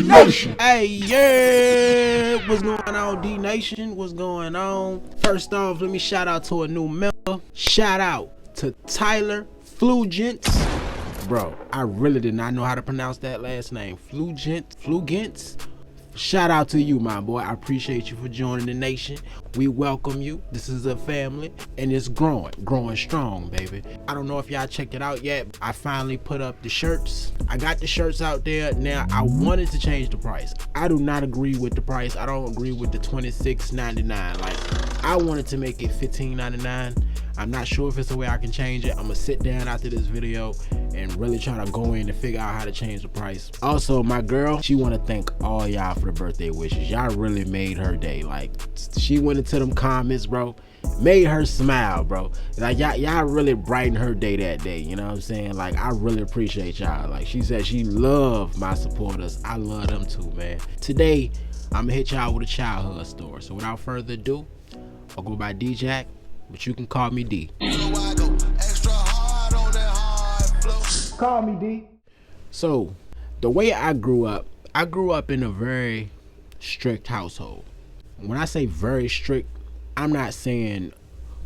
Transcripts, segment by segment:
Nation. Hey, yeah, what's going on, D Nation? What's going on? First off, let me shout out to a new member. Shout out to Tyler Flugents. Bro, I really did not know how to pronounce that last name. Flugents. Shout out to you, my boy. I appreciate you for joining the nation. We welcome you. This is a family, and it's growing strong, baby. I don't know if y'all checked it out yet. I finally put up the shirts. I got the shirts out there. Now, I wanted to change the price. I do not agree with the price. I don't agree with the $26.99. Like, I wanted to make it $15.99. I'm not sure if it's a way I can change it. I'm gonna sit down after this video and really try to go in and figure out how to change the price. Also, my girl, she want to thank all y'all for the birthday wishes. Y'all really made her day. Like, she went into them comments, bro, made her smile, bro. Like, y'all really brightened her day that day. You know what I'm saying? Like, I really appreciate y'all. Like, she said she loved my supporters. I love them too, man. Today, I'm gonna hit y'all with a childhood story. So without further ado, I'll go by D-Jack, but you can call me D. So I go extra hard on that hard flow. Call me D. So, the way I grew up in a very strict household. When I say very strict, I'm not saying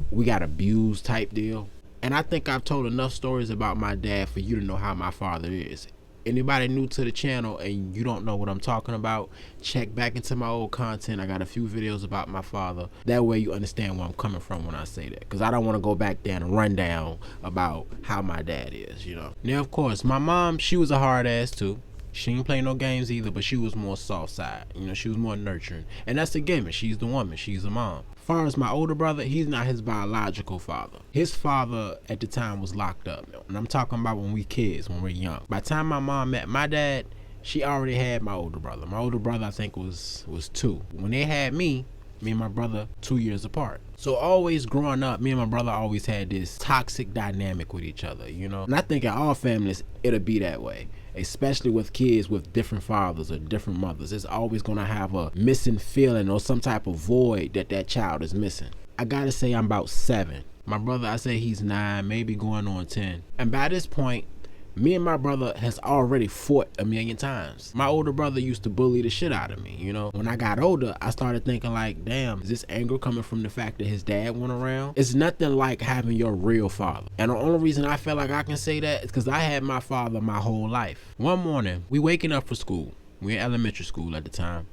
we got abused type deal. And I think I've told enough stories about my dad for you to know how my father is. Anybody new to the channel and you don't know what I'm talking about, check back into my old content. I got a few videos about my father. That way you understand where I'm coming from when I say that. Because I don't want to go back there and run down about how my dad is, you know. Now, of course, my mom, she was a hard ass too. She didn't play no games either, but she was more soft side. You know, she was more nurturing. And that's the given. She's the woman. She's the mom. As far as my older brother, he's not his biological father. His father at the time was locked up. And I'm talking about when we kids, when we're young. By the time my mom met my dad, she already had my older brother. My older brother, I think, was 2. When they had me and my brother 2 years apart. So always growing up, me and my brother always had this toxic dynamic with each other, you know. And I think in all families, it'll be that way. Especially with kids with different fathers or different mothers. It's always going to have a missing feeling or some type of void that child is missing. I gotta say I'm about 7. My brother, I say he's 9, maybe going on 10. And by this point, me and my brother has already fought a million times. My older brother used to bully the shit out of me, you know. When I got older, I started thinking like, damn, is this anger coming from the fact that his dad went around? It's nothing like having your real father. And the only reason I feel like I can say that is because I had my father my whole life. One morning, we waking up for school. We in elementary school at the time.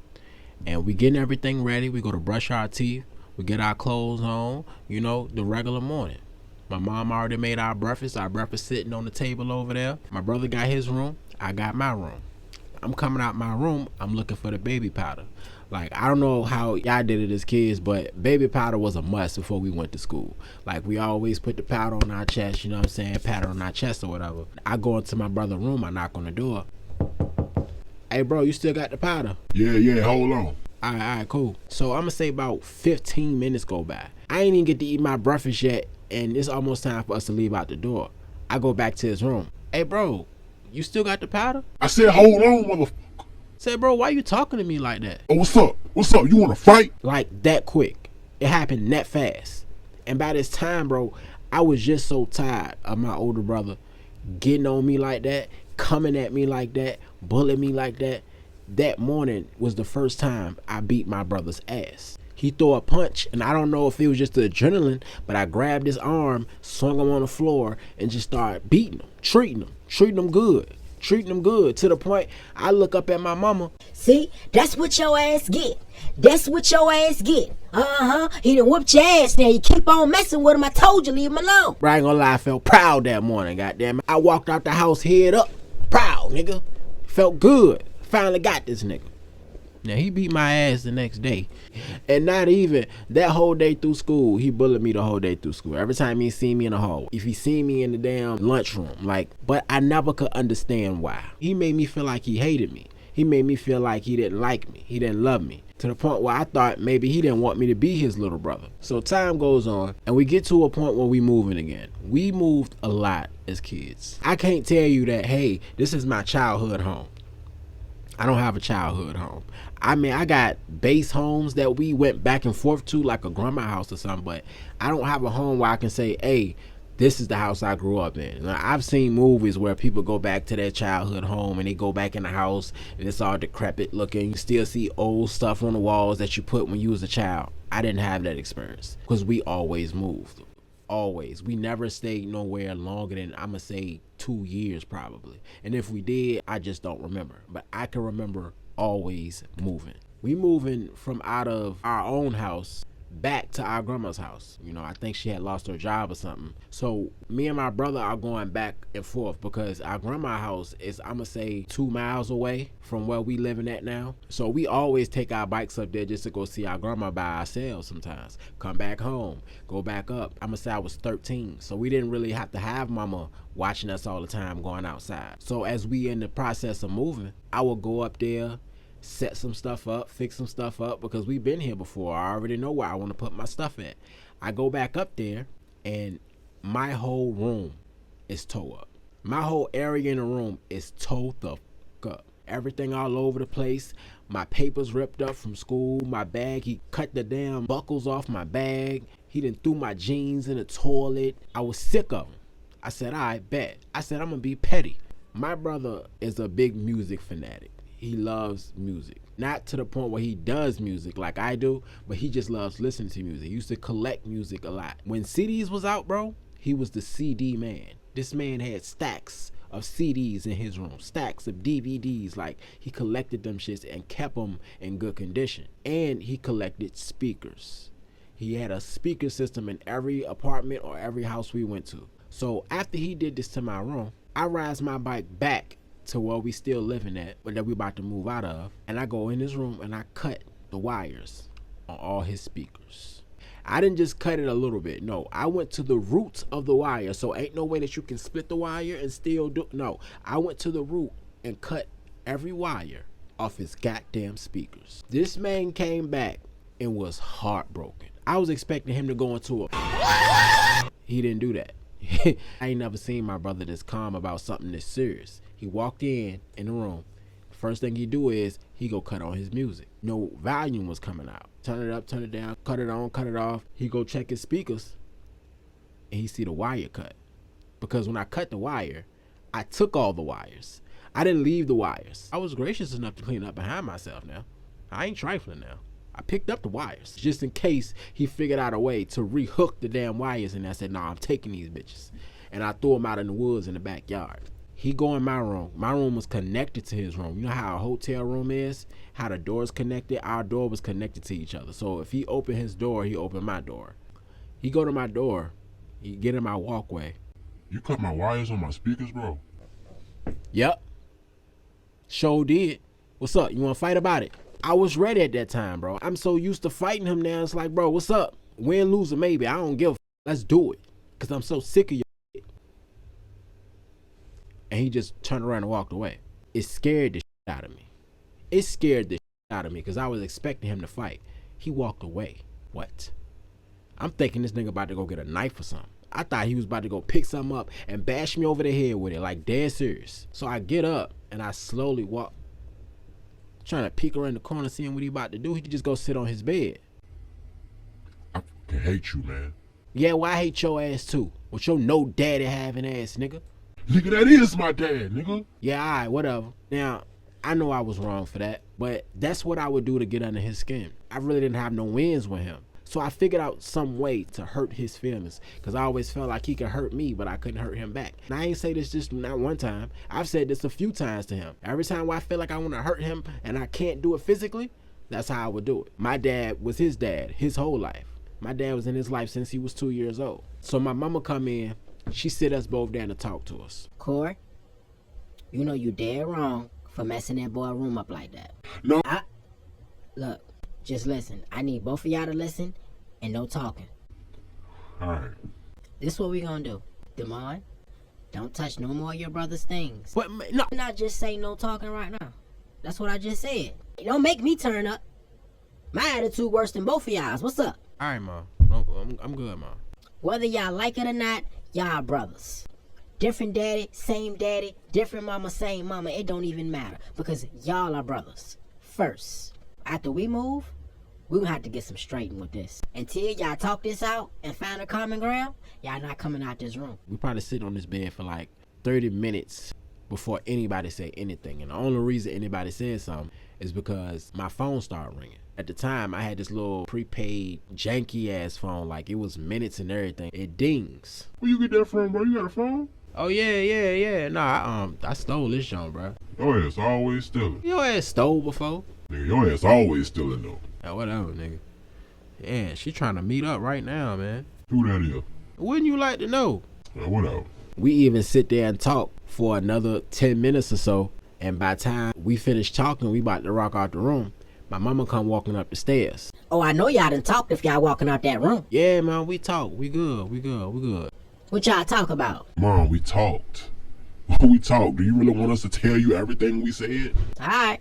And we getting everything ready. We go to brush our teeth. We get our clothes on, you know, the regular morning. My mom already made our breakfast sitting on the table over there. My brother got his room, I got my room. I'm coming out my room, I'm looking for the baby powder. Like, I don't know how y'all did it as kids, but baby powder was a must before we went to school. Like, we always put the powder on our chest, you know what I'm saying, powder on our chest or whatever. I go into my brother's room, I knock on the door. Hey bro, you still got the powder? Yeah, hold on. All right, cool. So I'm gonna say about 15 minutes go by. I ain't even get to eat my breakfast yet, and it's almost time for us to leave out the door. I go back to his room. Hey bro, you still got the powder? I said hold on, motherfucker. Say, bro, why you talking to me like that? Oh, what's up? What's up? You wanna fight? Like that quick. It happened that fast. And by this time, bro, I was just so tired of my older brother getting on me like that, coming at me like that, bullying me like that. That morning was the first time I beat my brother's ass. He threw a punch, and I don't know if it was just the adrenaline, but I grabbed his arm, swung him on the floor, and just started beating him, treating him good, to the point I look up at my mama. See, that's what your ass get. That's what your ass get. He done whooped your ass now. You keep on messing with him. I told you, leave him alone. But I ain't gonna lie, I felt proud that morning, goddamn. I walked out the house head up, proud, nigga. Felt good. Finally got this nigga. Now, he beat my ass the next day. And not even that whole day through school, he bullied me the whole day through school. Every time he see me in the hall, if he see me in the damn lunchroom, like, but I never could understand why. He made me feel like he hated me. He made me feel like he didn't like me. He didn't love me. To the point where I thought maybe he didn't want me to be his little brother. So time goes on, and we get to a point where we moving again. We moved a lot as kids. I can't tell you that, hey, this is my childhood home. I don't have a childhood home. I mean, I got base homes that we went back and forth to, like a grandma house or something, but I don't have a home where I can say, hey, This is the house I grew up in. Now, I've seen movies where people go back to their childhood home and they go back in the house and it's all decrepit looking. You still see old stuff on the walls that you put when you was a child. I didn't have that experience because we always moved. Always. We never stayed nowhere longer than, I'm going to say, 2 years probably. And if we did, I just don't remember. But I can remember always moving. We moving from out of our own house back to our grandma's house. You know, I think she had lost her job or something. So me and my brother are going back and forth because our grandma's house is, I'm gonna say, 2 miles away from where we living at now. So we always take our bikes up there just to go see our grandma by ourselves sometimes. Come back home, go back up. I'm gonna say I was 13. So we didn't really have to have mama watching us all the time going outside. So as we in the process of moving, I would go up there, set some stuff up, fix some stuff up, because we've been here before. I already know where I want to put my stuff at. I go back up there and my whole room is tore up. My whole area in the room is tore the fuck up. Everything all over the place. My papers ripped up from school. My bag, he cut the damn buckles off my bag. He done threw my jeans in the toilet. I was sick of him. I said, I bet. I said, I'm gonna be petty. My brother is a big music fanatic. He loves music. Not to the point where he does music like I do, but he just loves listening to music. He used to collect music a lot. When CDs was out, bro, he was the CD man. This man had stacks of CDs in his room, stacks of DVDs. Like, he collected them shits and kept them in good condition. And he collected speakers. He had a speaker system in every apartment or every house we went to. So after he did this to my room, I rides my bike back to where we still living at, but that we about to move out of, and I go in his room and I cut the wires on all his speakers. I didn't just cut it a little bit. No, I went to the roots of the wire. So ain't no way that you can split the wire and still do. No, I went to the root and cut every wire off his goddamn speakers. This man came back and was heartbroken. I was expecting him to go into a. He didn't do that. I ain't never seen my brother this calm about something this serious. He walked in the room. First thing he do is he go cut on his music. No volume was coming out. Turn it up, turn it down, cut it on, cut it off. He go check his speakers and he see the wire cut. Because when I cut the wire, I took all the wires. I didn't leave the wires. I was gracious enough to clean up behind myself now. I ain't trifling now. I picked up the wires just in case he figured out a way to rehook the damn wires, and I said, nah, I'm taking these bitches. And I threw them out in the woods in the backyard. He go in my room. My room was connected to his room. You know how a hotel room is? How the doors connected? Our door was connected to each other. So if he opened his door, he opened my door. He go to my door. He get in my walkway. You cut my wires on my speakers, bro? Yep. Sure did. What's up? You want to fight about it? I was ready at that time, bro. I'm so used to fighting him now. It's like, bro, what's up? Win, lose, or maybe. I don't give a f. Let's do it. Because I'm so sick of your shit. And he just turned around and walked away. It scared the shit out of me. It scared the shit out of me because I was expecting him to fight. He walked away. What? I'm thinking this nigga about to go get a knife or something. I thought he was about to go pick something up and bash me over the head with it, like dead serious. So I get up and I slowly walk. Trying to peek around the corner, seeing what he about to do. He could just go sit on his bed. I fucking hate you, man. Yeah, well, I hate your ass too. With your no daddy having ass, nigga. Nigga, that is my dad, nigga. Yeah, alright, whatever. Now, I know I was wrong for that, but that's what I would do to get under his skin. I really didn't have no wins with him. So I figured out some way to hurt his feelings, because I always felt like he could hurt me, but I couldn't hurt him back. And I ain't say this just not one time. I've said this a few times to him. Every time I feel like I want to hurt him and I can't do it physically, that's how I would do it. My dad was his dad his whole life. My dad was in his life since he was 2 years old. So my mama come in, she sit us both down to talk to us. Corey, you know you dead wrong for messing that boy room up like that. No. Look, just listen. I need both of y'all to listen and no talking. Alright. This what we gonna do. Demond, don't touch no more of your brother's things. But no. Not just say no talking right now. That's what I just said. Don't make me turn up. My attitude worse than both of y'all's. What's up? Alright, Mom. I'm good, Mom. Whether y'all like it or not, y'all brothers. Different daddy, same daddy, different mama, same mama. It don't even matter because y'all are brothers. First, after we move, We gonna have to get some straightened with this. Until y'all talk this out and find a common ground, y'all not coming out this room. We probably sit on this bed for like 30 minutes before anybody say anything. And the only reason anybody said something is because my phone started ringing. At the time, I had this little prepaid janky ass phone, like it was minutes and everything. It dings. Where you get that from, bro? You got a phone? Oh yeah. Nah, I stole this junk, bro. Your ass always stealing. Your ass stole before. Nigga, your ass always stealing though. Yeah, whatever, nigga. Yeah, she trying to meet up right now, man. Who that is? Wouldn't you like to know? Whatever. We even sit there and talk for another 10 minutes or so, and by the time we finish talking, we about to rock out the room. My mama come walking up the stairs. Oh, I know y'all done talked if y'all walking out that room. Yeah, man, we talk. We good. What y'all talk about? Mom, we talked. We talked. Do you really want us to tell you everything we said? Alright.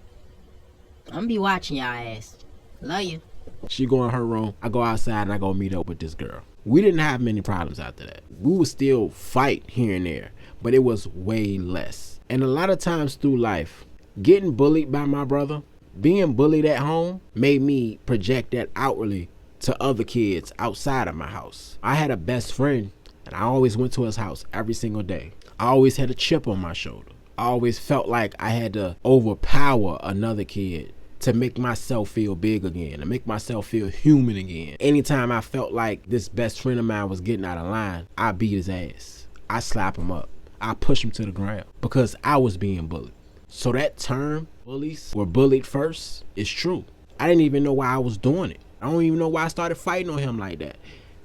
I'm gonna be watching y'all ass. Love you. She go in her room. I go outside and I go meet up with this girl. We didn't have many problems after that. We would still fight here and there, but it was way less. And a lot of times through life, getting bullied by my brother, being bullied at home, made me project that outwardly to other kids outside of my house. I had a best friend, and I always went to his house every single day. I always had a chip on my shoulder. I always felt like I had to overpower another kid to make myself feel big again, to make myself feel human again. Anytime I felt like this best friend of mine was getting out of line, I beat his ass. I slap him up. I push him to the ground because I was being bullied. So that term, bullies were bullied first, is true. I didn't even know why I was doing it. I don't even know why I started fighting on him like that.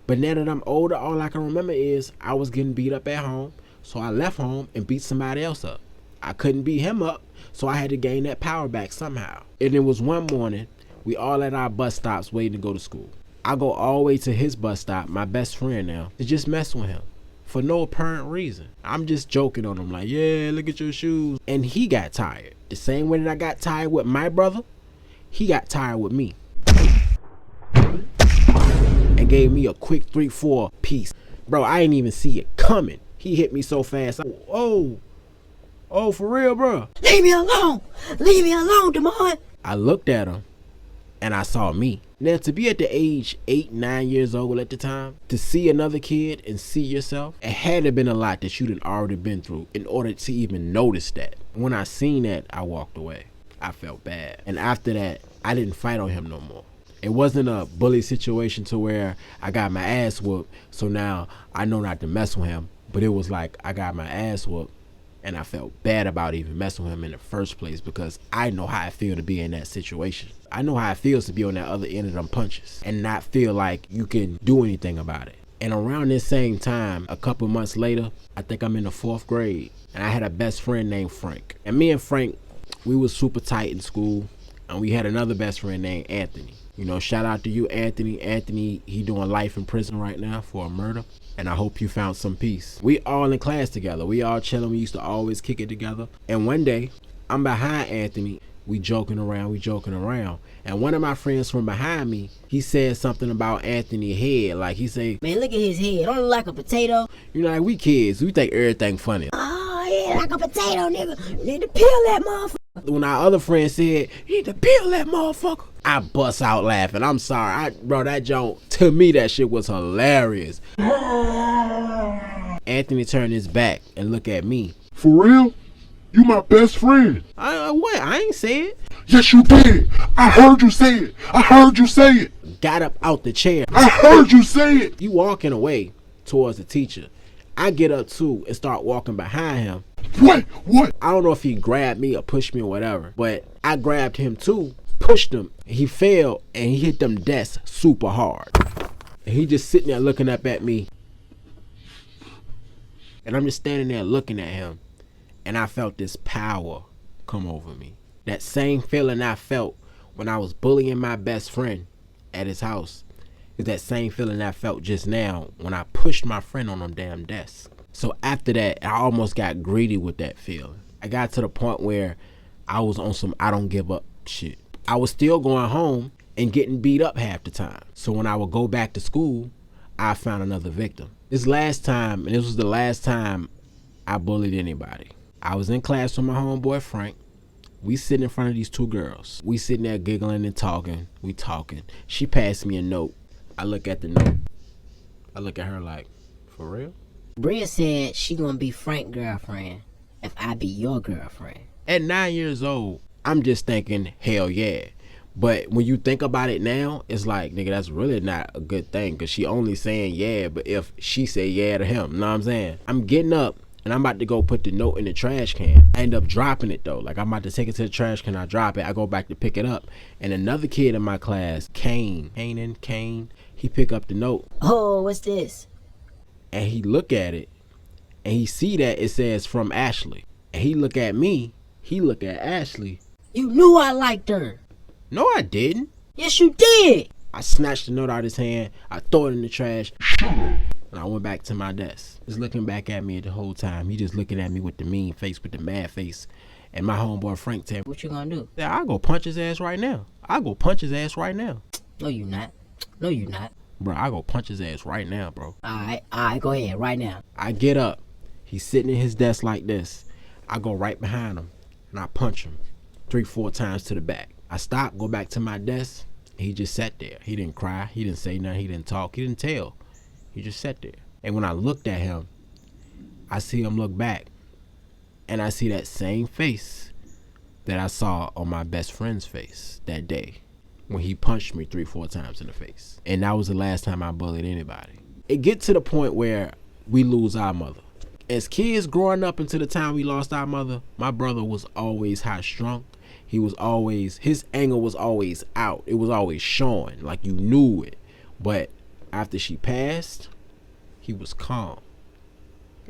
But now that I'm older, all I can remember is I was getting beat up at home, so I left home and beat somebody else up. I couldn't beat him up, so I had to gain that power back somehow. And it was one morning, we all at our bus stops waiting to go to school. I go all the way to his bus stop, my best friend now, to just mess with him for no apparent reason. I'm just joking on him like, yeah, look at your shoes. And he got tired. The same way that I got tired with my brother, he got tired with me. And gave me a quick 3-4 piece. Bro, I didn't even see it coming. He hit me so fast. Oh, for real, bro. Leave me alone. Leave me alone, Demond. I looked at him and I saw me. Now, to be at the age 8-9 years old at the time, to see another kid and see yourself, it had to been a lot that you'd already been through in order to even notice that. When I seen that, I walked away. I felt bad. And after that, I didn't fight on him no more. It wasn't a bully situation to where I got my ass whooped, so now I know not to mess with him. But it was like I got my ass whooped and I felt bad about even messing with him in the first place because I know how I feel to be in that situation. I know how it feels to be on that other end of them punches and not feel like you can do anything about it. And around this same time, a couple months later, I think I'm in the 4th grade, and I had a best friend named Frank. And me and Frank, we was super tight in school, and we had another best friend named Anthony. You know, shout out to you, Anthony. Anthony, he doing life in prison right now for a murder. And I hope you found some peace. We all in class together. We all chilling. We used to always kick it together. And one day, I'm behind Anthony. We joking around. And one of my friends from behind me, he said something about Anthony's head. Like he say, Man, look at his head. Don't look like a potato. you know, like we kids, we think everything funny. Oh, yeah, like a potato, nigga. You need to peel that motherfucker. When our other friend said, you need to peel that motherfucker, I bust out laughing. I'm sorry. Bro, that joke, to me, that shit was hilarious. Anthony turned his back and looked at me. For real? You my best friend. What? I ain't say it. Yes, you did. I heard you say it. I heard you say it. Got up out the chair. I heard you say it. You walking away towards the teacher. I get up too and start walking behind him. What? I don't know if he grabbed me or pushed me or whatever, but I grabbed him too, pushed him. He fell and he hit them desks super hard. And he just sitting there looking up at me. And I'm just standing there looking at him. And I felt this power come over me. That same feeling I felt when I was bullying my best friend at his house is that same feeling I felt just now when I pushed my friend on them damn desks. So after that, I almost got greedy with that feeling. I got to the point where I was on some I don't give up shit. I was still going home and getting beat up half the time. So when I would go back to school, I found another victim. This last time, and this was the last time I bullied anybody. I was in class with my homeboy Frank. We sitting in front of these two girls. We sitting there giggling and talking. We talking. She passed me a note. I look at the note. I look at her like, for real? Bria said she gonna be Frank's girlfriend if I be your girlfriend. At 9 years old, I'm just thinking, hell yeah. But when you think about it now, it's like, nigga, that's really not a good thing. Because she only saying yeah, but if she say yeah to him, you know what I'm saying? I'm getting up and I'm about to go put the note in the trash can. I end up dropping it though. Like I'm about to take it to the trash can, I drop it. I go back to pick it up. And another kid in my class, Kane, he pick up the note. Oh, what's this? And he look at it and he see that it says from Ashley. And he look at me, he look at Ashley. You knew I liked her. No, I didn't. Yes, you did. I snatched the note out of his hand, I threw it in the trash, and I went back to my desk. He's looking back at me the whole time. He just looking at me with the mean face, with the mad face. And my homeboy Frank tell me, What you gonna do? yeah, I'll go punch his ass right now. I'll go punch his ass right now. No, you not. No, you not. Bro, I'll go punch his ass right now, bro. Alright, go ahead, right now. I get up. He's sitting in his desk like this. I go right behind him, and I punch him 3-4 times to the back. I stop, go back to my desk. He just sat there. He didn't cry. He didn't say nothing. He didn't talk. He didn't tell. He just sat there. And when I looked at him, I see him look back. And I see that same face that I saw on my best friend's face that day when he punched me 3-4 times in the face. And that was the last time I bullied anybody. It get to the point where we lose our mother. As kids growing up until the time we lost our mother, my brother was always high strung. He was always, his anger was always out. It was always showing, like you knew it. But after she passed, he was calm.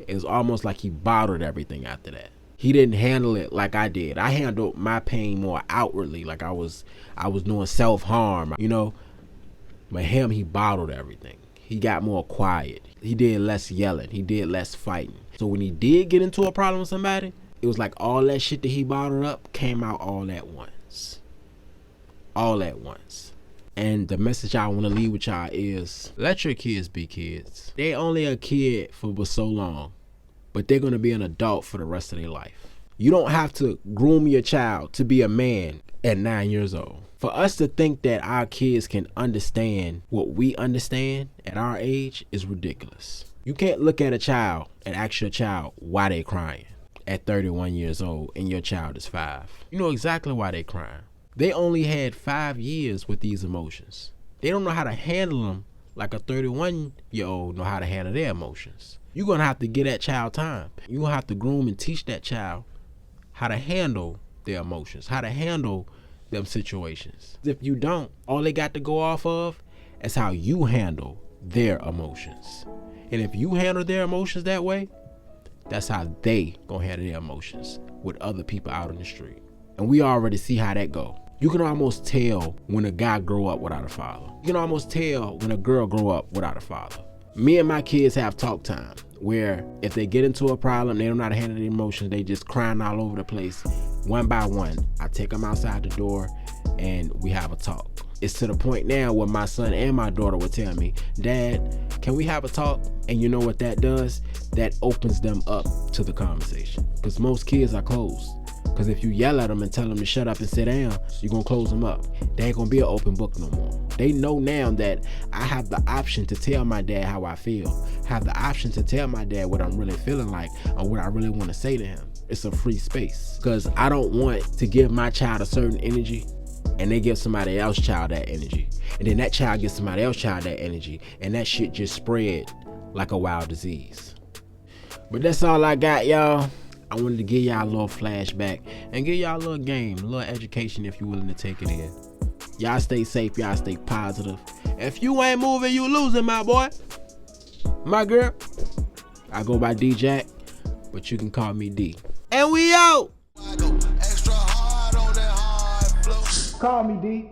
It was almost like he bottled everything after that. He didn't handle it like I did. I handled my pain more outwardly, like I was doing self-harm, you know. But him, he bottled everything. He got more quiet. He did less yelling. He did less fighting. So when he did get into a problem with somebody, it was like all that shit that he bottled up came out all at once. All at once. And the message I want to leave with y'all is, let your kids be kids. They only a kid for so long, but they're going to be an adult for the rest of their life. You don't have to groom your child to be a man at 9 years old. For us to think that our kids can understand what we understand at our age is ridiculous. You can't look at a child and ask your child why they crying at 31 years old and your child is 5. You know exactly why they crying. They only had 5 years with these emotions. They don't know how to handle them like a 31-year-old know how to handle their emotions. You're going to have to give that child time. You're going to have to groom and teach that child how to handle their emotions, how to handle them situations. If you don't, all they got to go off of is how you handle their emotions. And if you handle their emotions that way, that's how they gonna handle their emotions with other people out on the street. And we already see how that go. You can almost tell when a guy grow up without a father. You can almost tell when a girl grow up without a father. Me and my kids have talk time where if they get into a problem, they don't know how to handle their emotions, they just crying all over the place. One by one, I take them outside the door and we have a talk. It's to the point now where my son and my daughter will tell me, Dad, can we have a talk? And you know what that does? That opens them up to the conversation. Because most kids are closed. Because if you yell at them and tell them to shut up and sit down, you're going to close them up. They ain't going to be an open book no more. They know now that I have the option to tell my dad how I feel. Have the option to tell my dad what I'm really feeling like or what I really want to say to him. It's a free space. Because I don't want to give my child a certain energy and they give somebody else child that energy. And then that child gives somebody else child that energy. And that shit just spread like a wild disease. But that's all I got, y'all. I wanted to give y'all a little flashback and give y'all a little game, a little education if you're willing to take it in. Y'all stay safe, y'all stay positive. If you ain't moving, you losing, my boy. My girl. I go by D-Jack, but you can call me D. And we out. I go extra hard on that hard flow. Call me D.